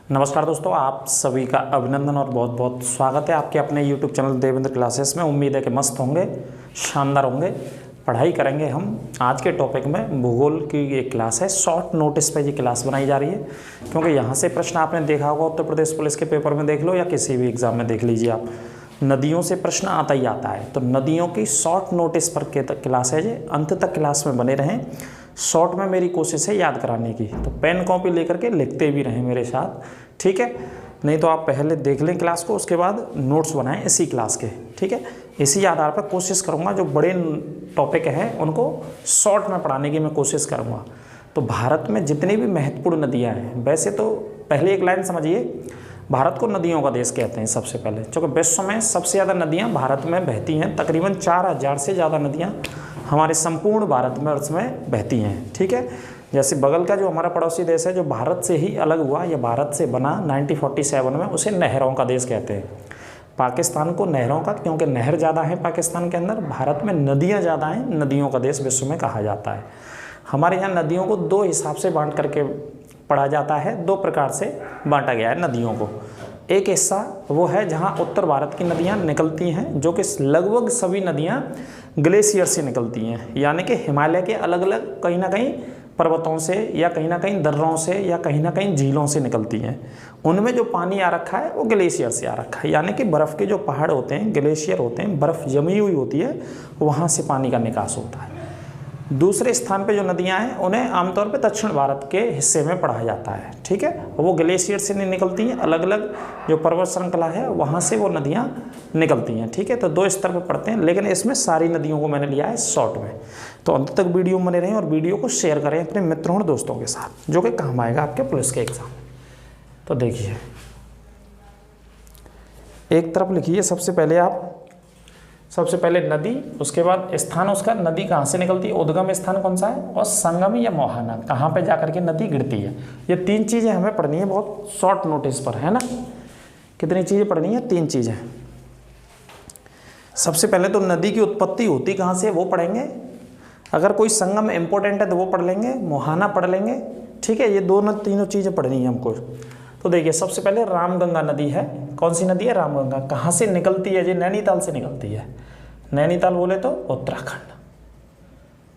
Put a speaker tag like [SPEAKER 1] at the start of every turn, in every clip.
[SPEAKER 1] नमस्कार दोस्तों, आप सभी का अभिनंदन और बहुत बहुत स्वागत है आपके अपने YouTube चैनल देवेंद्र क्लासेस में। उम्मीद है कि मस्त होंगे, शानदार होंगे। पढ़ाई करेंगे हम आज के टॉपिक में। भूगोल की ये क्लास है, शॉर्ट नोटिस पे ये क्लास बनाई जा रही है, क्योंकि यहाँ से प्रश्न आपने देखा होगा उत्तर प्रदेश पुलिस के पेपर में देख लो या किसी भी एग्जाम में देख लीजिए आप, नदियों से प्रश्न आता ही आता है। तो नदियों की शॉर्ट नोटिस पर के क्लास है ये, अंत तक क्लास में बने रहें। शॉर्ट में मेरी कोशिश है याद कराने की, तो पेन कॉपी लेकर के लिखते भी रहें मेरे साथ, ठीक है। नहीं तो आप पहले देख लें क्लास को, उसके बाद नोट्स बनाएं इसी क्लास के, ठीक है। इसी आधार पर कोशिश करूँगा जो बड़े टॉपिक हैं उनको शॉर्ट में पढ़ाने की मैं कोशिश करूँगा। तो भारत में जितनी भी महत्वपूर्ण नदियाँ हैं, वैसे तो पहले एक लाइन समझिए, भारत को नदियों का देश कहते हैं सबसे पहले, क्योंकि विश्व में सबसे ज़्यादा नदियाँ भारत में बहती हैं। तकरीबन 4000 से ज़्यादा नदियाँ हमारे संपूर्ण भारत में उसमें बहती हैं, ठीक है। जैसे बगल का जो हमारा पड़ोसी देश है, जो भारत से ही अलग हुआ या भारत से बना 1947 में, उसे नहरों का देश कहते हैं। पाकिस्तान को नहरों का, क्योंकि नहर ज़्यादा है पाकिस्तान के अंदर, भारत में नदियाँ ज़्यादा हैं, नदियों का देश विश्व में कहा जाता है। हमारे यहाँ नदियों को दो हिसाब से बांट करके पढ़ा जाता है, दो प्रकार से बांटा गया है नदियों को। एक हिस्सा वो है जहाँ उत्तर भारत की नदियाँ निकलती हैं, जो कि लगभग सभी नदियाँ ग्लेशियर से निकलती हैं, यानी कि हिमालय के अलग अलग कहीं ना कहीं पर्वतों से या कहीं ना कहीं दर्रों से या कहीं ना कहीं झीलों से निकलती हैं। उनमें जो पानी आ रखा है वो ग्लेशियर से आ रखा है, यानी कि बर्फ़ के जो पहाड़ होते हैं, ग्लेशियर होते हैं, बर्फ़ जमी हुई होती है, वहाँ से पानी का निकास होता है। दूसरे स्थान पे जो नदियां हैं उन्हें आमतौर पे दक्षिण भारत के हिस्से में पढ़ा जाता है, ठीक है। वो ग्लेशियर से नहीं निकलती हैं, अलग अलग जो पर्वत श्रृंखला है वहाँ से वो नदियां निकलती हैं, ठीक है। तो दो स्तर पे पढ़ते हैं, लेकिन इसमें सारी नदियों को मैंने लिया है शॉर्ट में। तो अंत तक वीडियो में बने रहें और वीडियो को शेयर करें अपने मित्रों और दोस्तों के साथ, जो कि काम आएगा आपके पुलिस के एग्जाम। तो देखिए, एक तरफ लिखिए सबसे पहले नदी, उसके बाद स्थान उसका, नदी कहाँ से निकलती है, उद्गम स्थान कौन सा है, और संगम या मोहाना, कहाँ पे जाकर के नदी गिरती है। ये तीन चीज़ें हमें पढ़नी है बहुत शॉर्ट नोटिस पर, है ना। कितनी चीज़ें पढ़नी है, तीन चीज़ें। सबसे पहले तो नदी की उत्पत्ति होती कहाँ से वो पढ़ेंगे, अगर कोई संगम इंपॉर्टेंट है तो वो पढ़ लेंगे, मोहाना पढ़ लेंगे, ठीक है। ये दोनों तीनों चीज़ें पढ़नी है हमको। तो देखिए, सबसे पहले रामगंगा नदी है। कौन सी नदी है, रामगंगा। कहाँ से निकलती है, ये नैनीताल से निकलती है। नैनीताल बोले तो उत्तराखंड।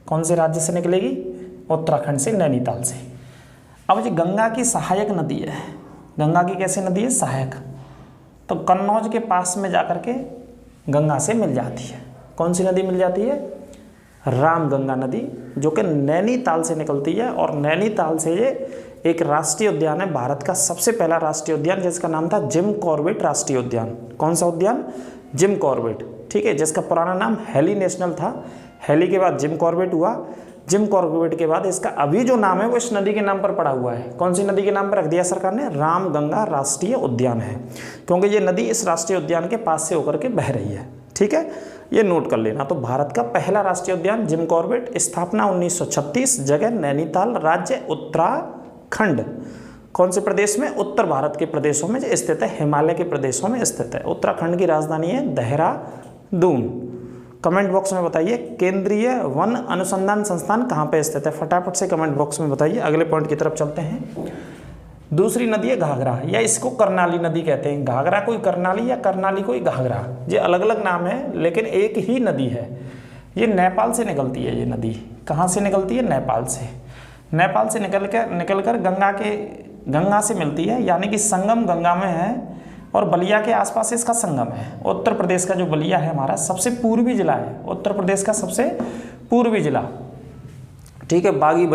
[SPEAKER 1] कौन से राज्य से निकलेगी, उत्तराखंड से, नैनीताल से। अब ये गंगा की सहायक नदी है। गंगा की कैसे नदी है, सहायक। तो कन्नौज के पास में जाकर के गंगा से मिल जाती है। कौन सी नदी मिल जाती है, रामगंगा नदी, जो कि नैनीताल से निकलती है। और नैनीताल से ये एक राष्ट्रीय उद्यान है, भारत का सबसे पहला राष्ट्रीय उद्यान, जिसका नाम था जिम कॉर्बेट राष्ट्रीय उद्यान। कौन सा उद्यान, जिम कॉर्बेट, ठीक है, जिसका पुराना नाम हेली नेशनल था। हेली के बाद जिम कॉर्बेट हुआ, जिम कॉर्बेट के बाद इसका अभी जो नाम है वो इस नदी के नाम पर पड़ा हुआ है। कौन सी नदी के नाम पर रख दिया सरकार ने, रामगंगा राष्ट्रीय उद्यान है, क्योंकि ये नदी इस राष्ट्रीय उद्यान के पास से होकर के बह रही है, ठीक है। ये नोट कर लेना। तो भारत का पहला राष्ट्रीय उद्यान जिम कॉर्बेट, स्थापना 1936, जगह नैनीताल, राज्य उत्तराखंड। कौन से प्रदेश में, उत्तर भारत के प्रदेशों में स्थित है, हिमालय के प्रदेशों में स्थित है। उत्तराखंड की राजधानी है देहरादून। कमेंट बॉक्स में बताइए केंद्रीय वन अनुसंधान संस्थान कहाँ पे स्थित है, फटाफट से कमेंट बॉक्स में बताइए। अगले पॉइंट की तरफ चलते हैं। दूसरी नदी है घाघरा, या इसको करनाली नदी कहते हैं। घाघरा कोई करनाली या करनाली कोई घाघरा, ये अलग अलग नाम है लेकिन एक ही नदी है। ये नेपाल से निकलती है। ये नदी कहाँ से निकलती है, नेपाल से। नेपाल से निकलकर गंगा से मिलती है, यानी कि संगम गंगा में है, और बलिया के आसपास इसका संगम है। उत्तर प्रदेश का जो बलिया है हमारा सबसे पूर्वी जिला है, उत्तर प्रदेश का सबसे पूर्वी जिला, ठीक है। बागी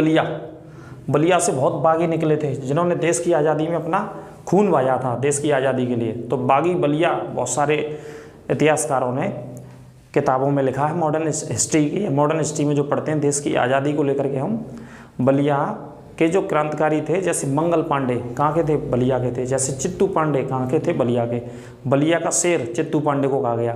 [SPEAKER 1] बलिया से बहुत बागी निकले थे, जिन्होंने देश की आज़ादी में अपना खून बहाया था देश की आज़ादी के लिए। तो बागी बलिया बहुत सारे इतिहासकारों ने किताबों में लिखा है, मॉडर्न हिस्ट्री में जो पढ़ते हैं देश की आज़ादी को लेकर के हम, बलिया के जो क्रांतिकारी थे, जैसे मंगल पांडे कहाँ के थे, बलिया के थे। जैसे चित्तू पांडे कहाँ के थे, बलिया के। बलिया का शेर चित्तू पांडे को कहा गया।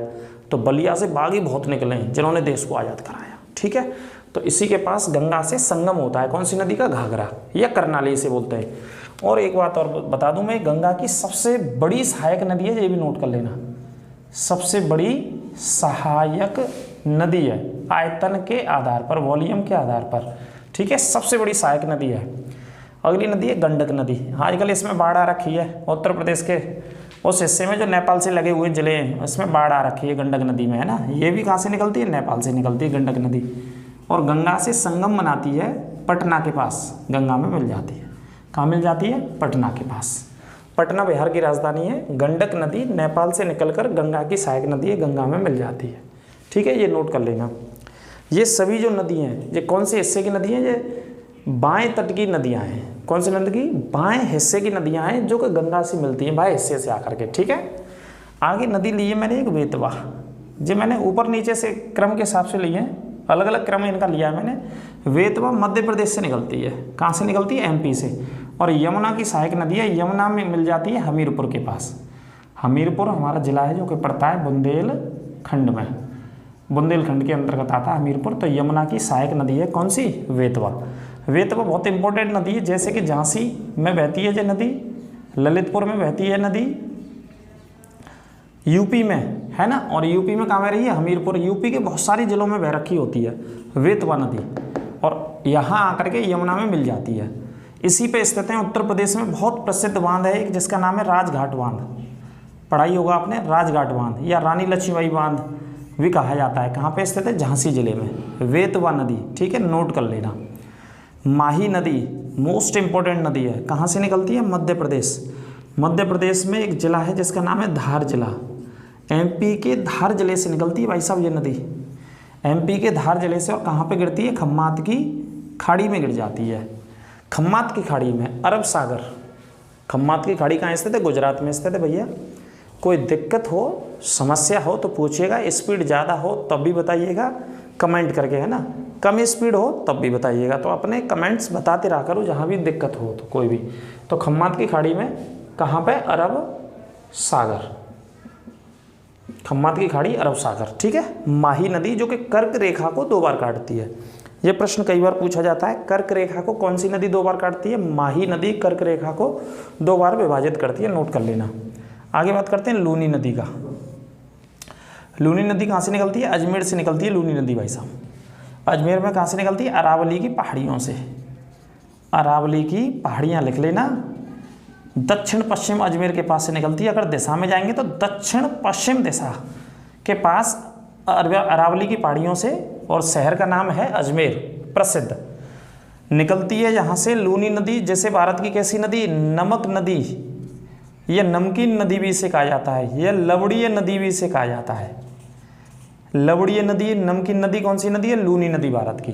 [SPEAKER 1] तो बलिया से बागी बहुत निकले हैं जिन्होंने देश को आज़ाद कराया, ठीक है। तो इसी के पास गंगा से संगम होता है, कौन सी नदी का, घाघरा या करनाली से बोलते हैं। और एक बात और बता दूं मैं, गंगा की सबसे बड़ी सहायक नदी है, ये भी नोट कर लेना, सबसे बड़ी सहायक नदी है आयतन के आधार पर, वॉल्यूम के आधार पर, ठीक है, सबसे बड़ी सहायक नदी है। अगली नदी है गंडक नदी। आजकल इसमें बाढ़ आ रखी है, उत्तर प्रदेश के उस हिस्से में जो नेपाल से लगे हुए जिले हैं उसमें बाढ़ आ रखी है गंडक नदी में, है ना। ये भी कहाँ से निकलती है? नेपाल से निकलती है गंडक नदी, और गंगा से संगम बनाती है पटना के पास, गंगा में मिल जाती है। कहाँ मिल जाती है? पटना के पास। पटना बिहार की राजधानी है। गंडक नदी नेपाल से निकलकर गंगा की सहायक नदी है, गंगा में मिल जाती है। ठीक है, ये नोट कर लेना। ये सभी जो नदी हैं ये कौन से हिस्से की नदी हैं? ये बाएं तट की नदियां हैं। कौन सी नदी की? बाएं हिस्से की नदियां हैं जो कि गंगा से मिलती हैं, बाएं हिस्से से आकर के। ठीक है, आगे नदी ली है मैंने एक बेतवा, जो मैंने ऊपर नीचे से क्रम के हिसाब से लिए हैं, अलग अलग क्रम इनका लिया है मैंने। बेतवा मध्य प्रदेश से निकलती है। कहाँ से निकलती है? एमपी से। और यमुना की सहायक नदी है, यमुना में मिल जाती है हमीरपुर के पास। हमीरपुर हमारा जिला है जो कि पड़ता है बुंदेलखंड में, बुंदेलखंड के अंतर्गत आता है हमीरपुर। तो यमुना की सहायक नदी है कौन सी? बेतवा। बेतवा बहुत इंपॉर्टेंट नदी है, जैसे कि झांसी में बहती है ये नदी, ललितपुर में बहती है नदी, यूपी में, है ना। और यूपी में कहाँ बह रही है? हमीरपुर। यूपी के बहुत सारे जिलों में बह रखी होती है बेतवा नदी, और यहाँ आकर के यमुना में मिल जाती है। इसी पे स्थित है उत्तर प्रदेश में बहुत प्रसिद्ध बांध है एक, जिसका नाम है राजघाट बांध। पढ़ाई होगा आपने, राजघाट बांध या रानी लक्ष्मीबाई बांध भी कहा जाता है। कहाँ पे स्थित है? झांसी जिले में, बेतवा नदी। ठीक है, नोट कर लेना। माही नदी मोस्ट इंपॉर्टेंट नदी है, कहाँ से निकलती है? मध्य प्रदेश। मध्य प्रदेश में एक जिला है जिसका नाम है धार जिला। एमपी के धार जिले से निकलती है भाई साहब ये नदी, एमपी के धार जिले से। और कहाँ पे गिरती है? खम्मात की खाड़ी में गिर जाती है। खम्मात की खाड़ी में, अरब सागर। खम्मात की खाड़ी कहाँ स्थित है? गुजरात में स्थित है भैया। कोई दिक्कत हो, समस्या हो तो पूछिएगा। स्पीड ज़्यादा हो तब भी बताइएगा कमेंट करके, है ना। कम स्पीड हो तब भी बताइएगा। तो अपने कमेंट्स बताते रहा करो जहाँ भी दिक्कत हो तो कोई भी। तो खम्मात की खाड़ी में कहाँ पे? अरब सागर। खम्मात की खाड़ी, अरब सागर। ठीक है। माही नदी जो कि कर्क रेखा को 2 बार काटती है। ये प्रश्न कई बार पूछा जाता है, कर्क रेखा को कौन सी नदी 2 बार काटती है? माही नदी कर्क रेखा को 2 बार विभाजित करती है, नोट कर लेना। आगे बात करते हैं लूनी नदी का। लूनी नदी कहाँ से निकलती है? अजमेर से निकलती है लूनी नदी भाई साहब। अजमेर में कहाँ से निकलती है? अरावली की पहाड़ियों से। अरावली की पहाड़ियाँ लिख लेना। दक्षिण पश्चिम अजमेर के पास से निकलती है। अगर दिशा में जाएंगे तो दक्षिण पश्चिम दिशा के पास अरावली की पहाड़ियों से, और शहर का नाम है अजमेर, प्रसिद्ध। निकलती है यहाँ से लूनी नदी। जैसे भारत की कैसी नदी? नमक नदी, यह नमकीन नदी भी इसे कहा जाता है, यह लवड़ीय नदी भी इसे कहा जाता है। लवड़ीय नदी, नमकीन नदी कौन सी नदी है? लूनी नदी भारत की।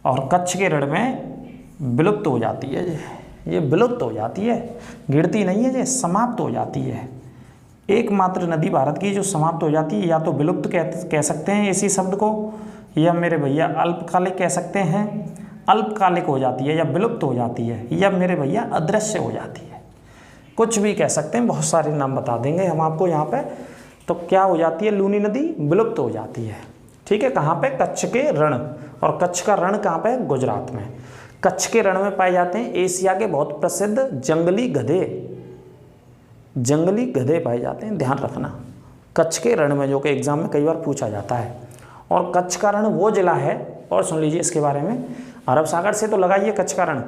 [SPEAKER 1] और कच्छ के रण में विलुप्त हो जाती है, ये विलुप्त हो जाती है, गिरती नहीं है, ये समाप्त हो जाती है। एकमात्र नदी भारत की जो समाप्त हो जाती है, या तो विलुप्त कह सकते हैं इसी शब्द को, या मेरे भैया अल्पकालिक कह सकते हैं। अल्पकालिक हो जाती है या विलुप्त हो जाती है, या मेरे भैया अदृश्य हो जाती है, कुछ भी कह सकते हैं, बहुत सारे नाम बता देंगे हम आपको यहाँ पे। तो क्या हो जाती है? लूनी नदी विलुप्त हो जाती है। ठीक है, कहाँ पे? कच्छ के रण। और कच्छ का रण कहाँ पे? गुजरात में। कच्छ के रण में पाए जाते हैं एशिया के बहुत प्रसिद्ध जंगली गधे। जंगली गधे पाए जाते हैं, ध्यान रखना। कच्छ के रण में, जो कि एग्जाम में कई बार पूछा जाता है। और कच्छ का रण वो जिला है, और सुन लीजिए इसके बारे में, अरब सागर से तो लगाइए कच्छ का रण,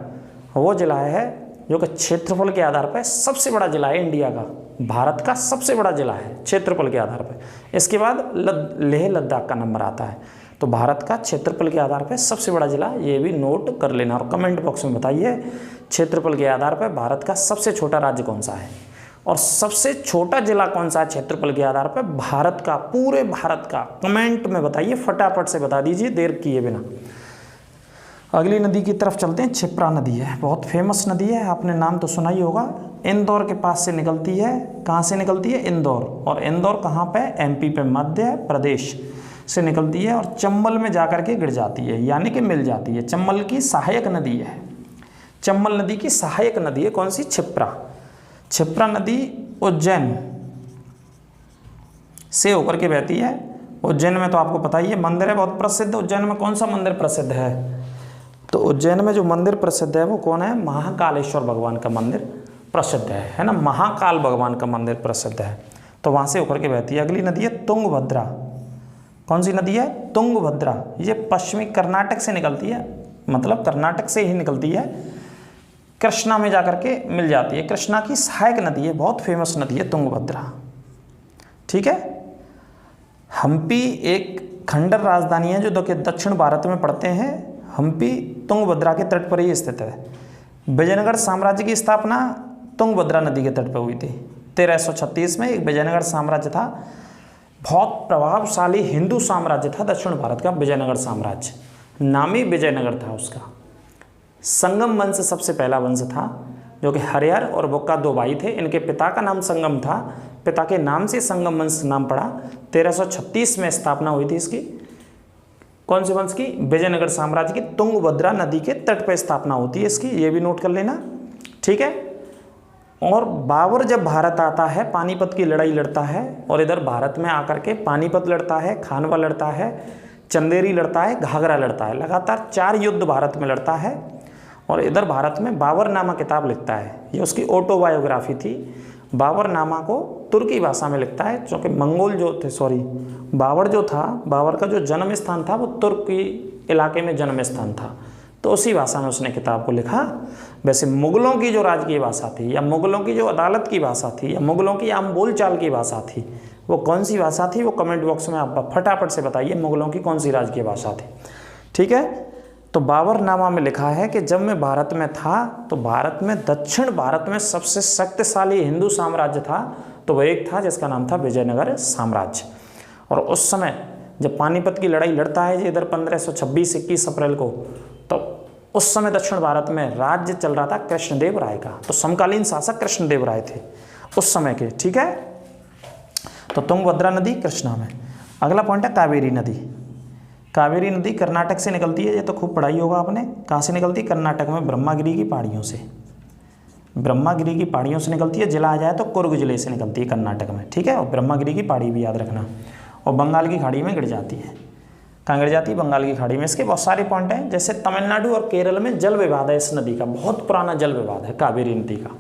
[SPEAKER 1] वो जिला है जो कि क्षेत्रफल के आधार पर सबसे बड़ा जिला है इंडिया का, भारत का सबसे बड़ा जिला है क्षेत्रफल के आधार पर। इसके बाद लेह लद्दाख का नंबर आता है। तो भारत का क्षेत्रफल के आधार पर सबसे बड़ा जिला, ये भी नोट कर लेना। और कमेंट बॉक्स में बताइए क्षेत्रफल के आधार पर भारत का सबसे छोटा राज्य कौन सा है, और सबसे छोटा जिला कौन सा है क्षेत्रफल के आधार पर भारत का, पूरे भारत का। कमेंट में बताइए, फटाफट से बता दीजिए देर किए बिना। अगली नदी की तरफ चलते हैं। क्षिप्रा नदी है, बहुत फेमस नदी है, आपने नाम तो सुना ही होगा। इंदौर के पास से निकलती है। कहाँ से निकलती है? इंदौर। और इंदौर कहाँ पे? एमपी पे, मध्य प्रदेश से निकलती है, और चंबल में जाकर के गिर जाती है, यानी कि मिल जाती है। चंबल की सहायक नदी है, चंबल नदी की सहायक नदी है कौन सी? क्षिप्रा। क्षिप्रा नदी उज्जैन से होकर के बहती है। उज्जैन में तो आपको पता ही है मंदिर है बहुत प्रसिद्ध। उज्जैन में कौन सा मंदिर प्रसिद्ध है? तो उज्जैन में जो मंदिर प्रसिद्ध है वो कौन है? महाकालेश्वर भगवान का मंदिर प्रसिद्ध है ना। महाकाल भगवान का मंदिर प्रसिद्ध है, तो वहाँ से होकर के बहती है। अगली नदी है तुंगभद्रा। कौन सी नदी है? तुंगभद्रा। ये पश्चिमी कर्नाटक से निकलती है, मतलब कर्नाटक से ही निकलती है। कृष्णा में जाकर के मिल जाती है। कृष्णा की सहायक नदी है, बहुत फेमस नदी है तुंगभद्रा। ठीक है। हम्पी एक खंडर राजधानी है जो दक्षिण भारत में पड़ते हैं। हम्पी तुंगभद्रा के तट पर ही स्थित है। विजयनगर साम्राज्य की स्थापना तुंगभद्रा नदी के तट पर हुई थी। 1336 में एक विजयनगर साम्राज्य था, बहुत प्रभावशाली हिंदू साम्राज्य था दक्षिण भारत का विजयनगर साम्राज्य, नामी विजयनगर था उसका। संगम वंश सबसे पहला वंश था, जो कि हरिहर और बुक्का दो भाई थे। इनके पिता का नाम संगम था, पिता के नाम से संगम वंश नाम पड़ा। 1336 में स्थापना हुई थी इसकी। कौन से वंश की? विजयनगर साम्राज्य की। तुंगभद्रा नदी के तट पर स्थापना होती है इसकी, ये भी नोट कर लेना। ठीक है। और बाबर जब भारत आता है, पानीपत की लड़ाई लड़ता है, और इधर भारत में आकर के पानीपत लड़ता है, खानवा लड़ता है, चंदेरी लड़ता है, घाघरा लड़ता है। लगातार 4 युद्ध भारत में लड़ता है, और इधर भारत में बाबरनामा किताब लिखता है। ये उसकी ऑटोबायोग्राफी थी। बाबरनामा को तुर्की भाषा में लिखता है, क्योंकि मंगोल जो थे, बाबर जो था, बाबर का जो जन्म स्थान था वो तुर्की इलाके में जन्म स्थान था, तो उसी भाषा में उसने किताब को लिखा। वैसे मुगलों की जो राजकीय भाषा थी, या मुगलों की जो अदालत की भाषा थी, या मुगलों की आम बोलचाल की भाषा थी, वो कौन सी भाषा थी? वो कमेंट बॉक्स में आप फटाफट से बताइए, मुगलों की कौन सी राजकीय भाषा थी। ठीक है। तो बाबरनामा में लिखा है कि जब मैं भारत में था तो भारत में, दक्षिण भारत में सबसे शक्तिशाली हिंदू साम्राज्य था, तो वह एक था जिसका नाम था विजयनगर साम्राज्य। और उस समय जब पानीपत की लड़ाई लड़ता है जी इधर 1526-21 अप्रैल को, तो उस समय दक्षिण भारत में राज्य चल रहा था कृष्णदेव राय का। तो समकालीन शासक कृष्णदेव राय थे उस समय के। ठीक है। तो तुंगभद्रा नदी कृष्णा में। अगला पॉइंट है कावेरी नदी। कावेरी नदी कर्नाटक से निकलती है, ये तो खूब पढ़ाई होगा आपने। कहाँ से निकलती है? कर्नाटक में ब्रह्मागिरी की पहाड़ियों से। ब्रह्मागिरी की पहाड़ियों से निकलती है। जिला आ जाए तो कुर्ग जिले से निकलती है कर्नाटक में। ठीक है। और ब्रह्मागिरी की पहाड़ी भी याद रखना। और बंगाल की खाड़ी में गिर जाती है। कहाँ गिर जाती है? बंगाल की खाड़ी में। इसके बहुत सारे पॉइंट हैं, जैसे तमिलनाडु और केरल में जल विवाद है इस नदी का, बहुत पुराना जल विवाद है कावेरी नदी का।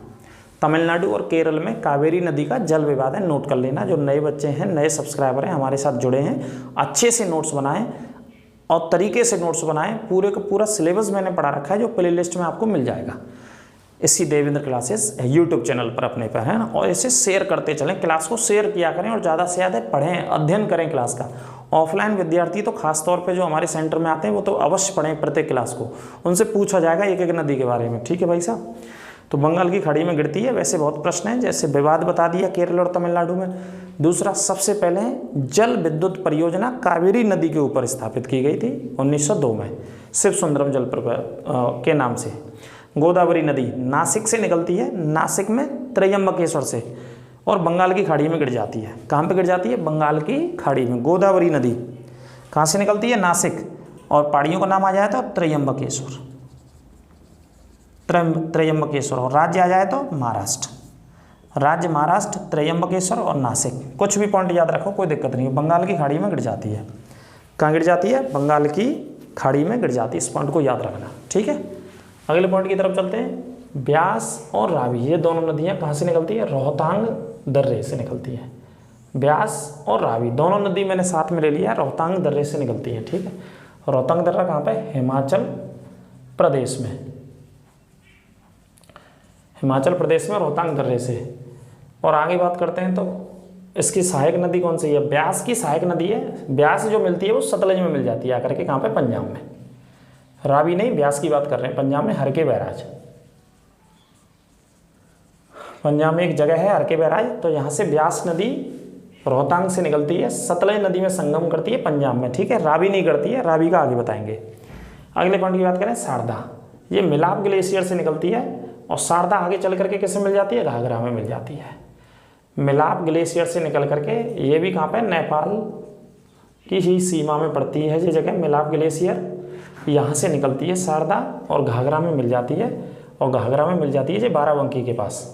[SPEAKER 1] तमिलनाडु और केरल में कावेरी नदी का जल विवाद है, नोट कर लेना। जो नए बच्चे हैं, नए सब्सक्राइबर हैं, हमारे साथ जुड़े हैं, अच्छे से नोट्स बनाएं और तरीके से नोट्स बनाएं। पूरे का पूरा सिलेबस मैंने पढ़ा रखा है, जो प्ले लिस्ट में आपको मिल जाएगा इसी देवेंद्र क्लासेस यूट्यूब चैनल पर अपने पर, है ना। और इसे शेयर करते चलें, क्लास को शेयर किया करें, और ज़्यादा से ज़्यादा पढ़ें, अध्ययन करें क्लास का। ऑफलाइन विद्यार्थी तो खास तौर पे जो हमारे सेंटर में आते हैं वो तो अवश्य पढ़ें प्रत्येक क्लास को, उनसे पूछा जाएगा एक एक नदी के बारे में। ठीक है भाई साहब। तो बंगाल की खाड़ी में गिरती है। वैसे बहुत प्रश्न हैं, जैसे विवाद बता दिया केरल और तमिलनाडु में। दूसरा, सबसे पहले जल विद्युत परियोजना कावेरी नदी के ऊपर स्थापित की गई थी 1902 में, शिव सुंदरम जल के नाम से। गोदावरी नदी नासिक से निकलती है, नासिक में त्रयंबकेश्वर से, और बंगाल की खाड़ी में गिर जाती है। कहाँ पे गिर जाती है? बंगाल की खाड़ी में। गोदावरी नदी कहाँ से निकलती है? नासिक, और पहाड़ियों का नाम आ जाए तो त्रयंबकेश्वर, त्रयंबकेश्वर। और राज्य आ जाए तो महाराष्ट्र, राज्य महाराष्ट्र, त्रयंबकेश्वर और नासिक। कुछ भी पॉइंट याद रखो, कोई दिक्कत नहीं है। बंगाल की खाड़ी में गिर जाती है। कहाँ गिर जाती है? बंगाल की खाड़ी में गिर जाती है। इस पॉइंट को याद रखना। ठीक है। अगले पॉइंट की तरफ चलते हैं। ब्यास और रावी, ये दोनों नदियाँ कहाँ से निकलती है? रोहतांग दर्रे से निकलती है। ब्यास और रावी दोनों नदी मैंने साथ में ले लिया, रोहतांग दर्रे से निकलती है। ठीक है। रोहतांग दर्रा कहाँ पे? हिमाचल प्रदेश में, हिमाचल प्रदेश में रोहतांग दर्रे से। और आगे बात करते हैं तो इसकी सहायक नदी कौन सी है? ब्यास की सहायक नदी है। ब्यास जो मिलती है वो सतलज में मिल जाती है आकर के। कहाँ पे? पंजाब में। रावी नहीं, ब्यास की बात कर रहे हैं, पंजाब में हर के बैराज। पंजाब में एक जगह है हर के बैराज, तो यहाँ से ब्यास नदी रोहतांग से निकलती है, सतलज नदी में संगम करती है पंजाब में। ठीक है। रावी नहीं करती है, रावी का आगे बताएंगे। अगले पॉइंट की बात करें, शारदा, ये मिलाप ग्लेशियर से निकलती है, और शारदा आगे चल करके किससे मिल जाती है? घाघरा में मिल जाती है। मिलाप ग्लेशियर से निकल करके, ये भी कहाँ पे? नेपाल की ही सीमा में पड़ती है ये जगह, मिलाप ग्लेशियर। यहाँ से निकलती है शारदा और घाघरा में मिल जाती है, और घाघरा में मिल जाती है ये बाराबंकी के पास।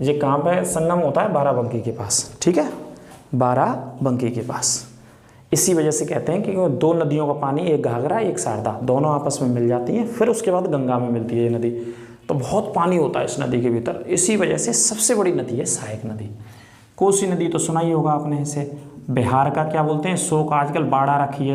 [SPEAKER 1] ये कहाँ पे संगम होता है? बाराबंकी के पास। ठीक है। बाराबंकी के पास। इसी वजह से कहते हैं कि वो दो नदियों का पानी, एक घाघरा एक शारदा, दोनों आपस में मिल जाती हैं, फिर उसके बाद गंगा में मिलती है ये नदी। तो बहुत पानी होता है इस नदी के भीतर। इसी वजह से सबसे बड़ी नदी है सहायक नदी। कोसी नदी तो सुना ही होगा आपने इसे। बिहार का क्या बोलते हैं? शोक। आजकल बाढ़ आ रखी है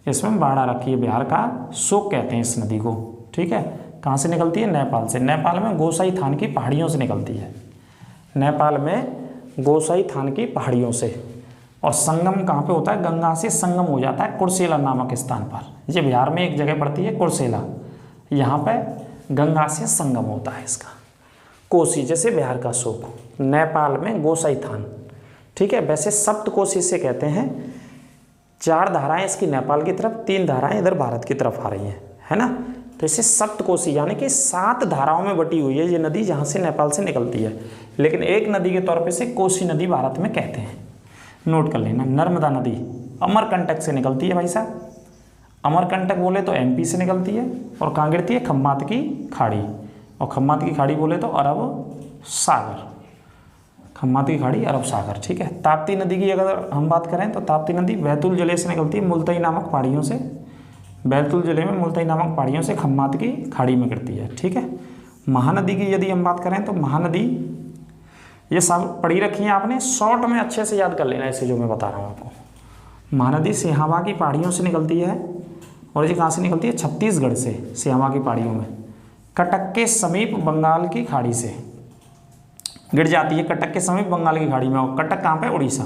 [SPEAKER 1] इसमें बाढ़ आ रखी है, बिहार का शोक कहते हैं इस नदी को। ठीक है। कहाँ से निकलती है? नेपाल से। नेपाल में गोसाई थान की पहाड़ियों से निकलती है, नेपाल में गोसाई थान की पहाड़ियों से। और संगम कहाँ पे होता है? गंगा से संगम हो जाता है कुर्सेला नामक स्थान पर। ये बिहार में एक जगह पड़ती है कुर्सेला, यहाँ पे गंगा से संगम होता है इसका। कोसी जैसे बिहार का शोक, नेपाल में गोसाई थान, ठीक है। वैसे सप्तकोशी से कहते हैं, 4 धाराएं इसकी नेपाल की तरफ, 3 धाराएं इधर भारत की तरफ आ रही हैं, है ना। तो इसे सप्तकोशी यानी कि 7 धाराओं में बटी हुई है ये नदी, जहाँ से नेपाल से निकलती है। लेकिन एक नदी के तौर पे से कोसी नदी भारत में कहते हैं, नोट कर लेना। नर्मदा नदी अमरकंटक से निकलती है भाई साहब। अमरकंटक बोले तो एमपी से निकलती है, और कहाँ गिरती है? खम्मात की खाड़ी। और खम्मात की खाड़ी बोले तो अरब सागर, खम्मात की खाड़ी अरब सागर, ठीक है। ताप्ती नदी की अगर हम बात करें तो ताप्ती नदी बैतूल जिले से निकलती है, मुल्ताई नामक पहाड़ियों से। बैतूल जिले में मुल्ताई नामक पहाड़ियों से खम्मात की खाड़ी में गिरती है, ठीक है। महानदी की यदि हम बात करें तो महानदी, ये सब पढ़ी रखी है आपने, शॉर्ट में अच्छे से याद कर लेना इसे जो मैं बता रहा हूँ आपको। महानदी सिहावा की पहाड़ियों से निकलती है, और ये कहाँ से निकलती है? छत्तीसगढ़ से, सिहावा की पहाड़ियों में। कटक के समीप बंगाल की खाड़ी से गिर जाती है, कटक के समीप बंगाल की खाड़ी में। और कटक कहाँ पे? उड़ीसा।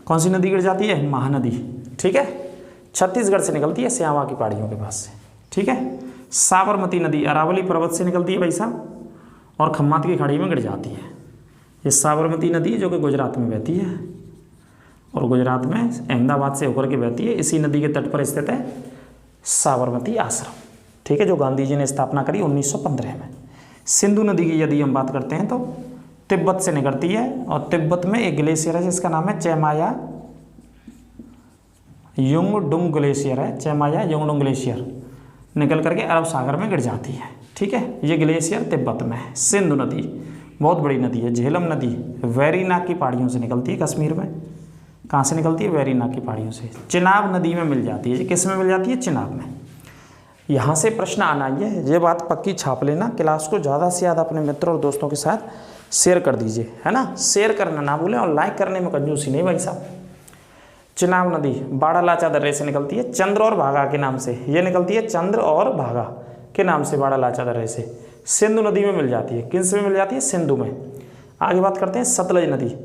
[SPEAKER 1] कौन सी नदी गिर जाती है? महानदी, ठीक है। छत्तीसगढ़ से निकलती है, सिहावा की पहाड़ियों के पास से, ठीक है। साबरमती नदी अरावली पर्वत से निकलती है भाई साहब, और खम्मात की खाड़ी में गिर जाती है। ये साबरमती नदी जो कि गुजरात में बहती है, और गुजरात में अहमदाबाद से होकर के बहती है। इसी नदी के तट पर स्थित है साबरमती आश्रम, ठीक है, जो गांधी जी ने स्थापना करी 1915 में। सिंधु नदी की यदि हम बात करते हैं तो तिब्बत से निकलती है, और तिब्बत में एक ग्लेशियर है जिसका नाम है चेमाया युंगडुंग ग्लेशियर है, चेमाया युंगडुंग ग्लेशियर, निकल करके अरब सागर में गिर जाती है, ठीक है। ये ग्लेशियर तिब्बत में है। सिंधु नदी बहुत बड़ी नदी है। झेलम नदी वेरीनाग की पहाड़ियों से निकलती है, कश्मीर में। कहाँ से निकलती है? वेरीनाग की पहाड़ियों से। चिनाब नदी में मिल जाती है। ये किस में मिल जाती है? चिनाब में। यहाँ से प्रश्न आना ये बात पक्की छाप लेना। क्लास को ज़्यादा से ज़्यादा अपने मित्रों और दोस्तों के साथ शेयर कर दीजिए, है ना। शेयर करना ना भूलें, और लाइक करने में कंजूसी नहीं भाई साहब। चिनाब नदी बाड़ालाचा दर्रे से निकलती है, चंद्र और भागा के नाम से। ये निकलती है चंद्र और भागा के नाम से, बाड़ालाचा दर्रे से। सिंधु नदी में मिल जाती है। किस में मिल जाती है? सिंधु में। आगे बात करते हैं सतलज नदी।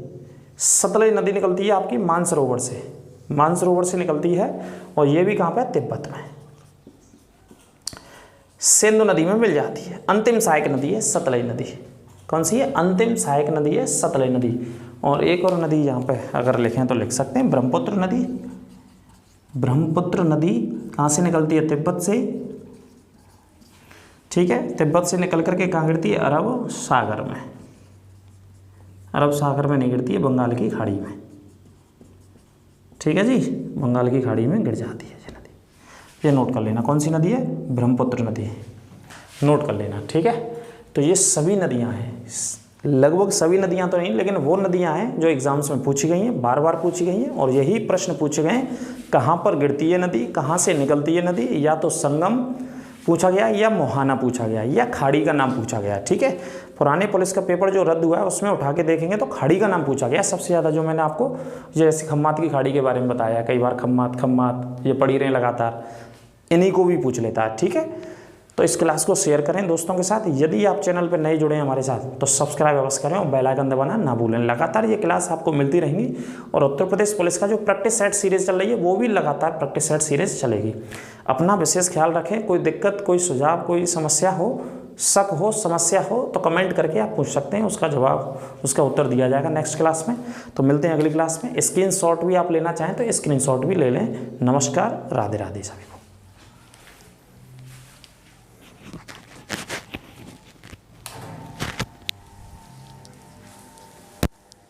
[SPEAKER 1] सतलज नदी निकलती है आपकी मानसरोवर से, मानसरोवर से निकलती है, और ये भी कहाँ पे? तिब्बत में। सिंधु नदी में मिल जाती है। अंतिम सहायक नदी है सतलज नदी। कौन सी है? अंतिम सहायक नदी है सतलज नदी। और एक और नदी यहाँ पे अगर लिखें तो लिख सकते हैं ब्रह्मपुत्र नदी। ब्रह्मपुत्र नदी कहाँ से निकलती है? तिब्बत से, ठीक है। तिब्बत से निकल करके कहाँ गिरती है? अरब सागर में। अरब सागर में नहीं गिरती है, बंगाल की खाड़ी में, ठीक है जी। बंगाल की खाड़ी में गिर जाती है ये नदी। ये नोट कर लेना। कौन सी नदी है? ब्रह्मपुत्र नदी, नोट कर लेना, ठीक है। तो ये सभी नदियाँ हैं, लगभग सभी नदियाँ तो नहीं, लेकिन वो नदियाँ हैं जो एग्जाम्स में पूछी गई हैं, बार बार पूछी गई हैं। और यही प्रश्न पूछे गए हैं, कहाँ पर गिरती है नदी, कहाँ से निकलती है नदी। या तो संगम पूछा गया, या मोहाना पूछा गया, या खाड़ी का नाम पूछा गया, ठीक है। पुराने पुलिस का पेपर जो रद्द हुआ है उसमें उठा के देखेंगे तो खाड़ी का नाम पूछा गया सबसे ज़्यादा। जो मैंने आपको जैसे खम्मात की खाड़ी के बारे में बताया, कई बार खम्मात खम्मात ये पढ़ी रहे लगातार, इन्हीं को भी पूछ लेता है, ठीक है। तो इस क्लास को शेयर करें दोस्तों के साथ। यदि आप चैनल पर नए जुड़े हैं हमारे साथ तो सब्सक्राइब अवश्य करें, और बेल आइकन दबाना ना भूलें। लगातार ये क्लास आपको मिलती रहेंगी। और उत्तर प्रदेश पुलिस का जो प्रैक्टिस सेट सीरीज़ चल रही है वो भी लगातार प्रैक्टिस सेट सीरीज़ चलेगी। अपना विशेष ख्याल रखें। कोई दिक्कत, कोई सुझाव, कोई समस्या हो, शक हो, समस्या हो तो कमेंट करके आप पूछ सकते हैं, उसका जवाब, उसका उत्तर दिया जाएगा नेक्स्ट क्लास में। तो मिलते हैं अगली क्लास में। स्क्रीनशॉट भी आप लेना चाहें तो स्क्रीनशॉट भी ले लें। नमस्कार, राधे राधे सभी को।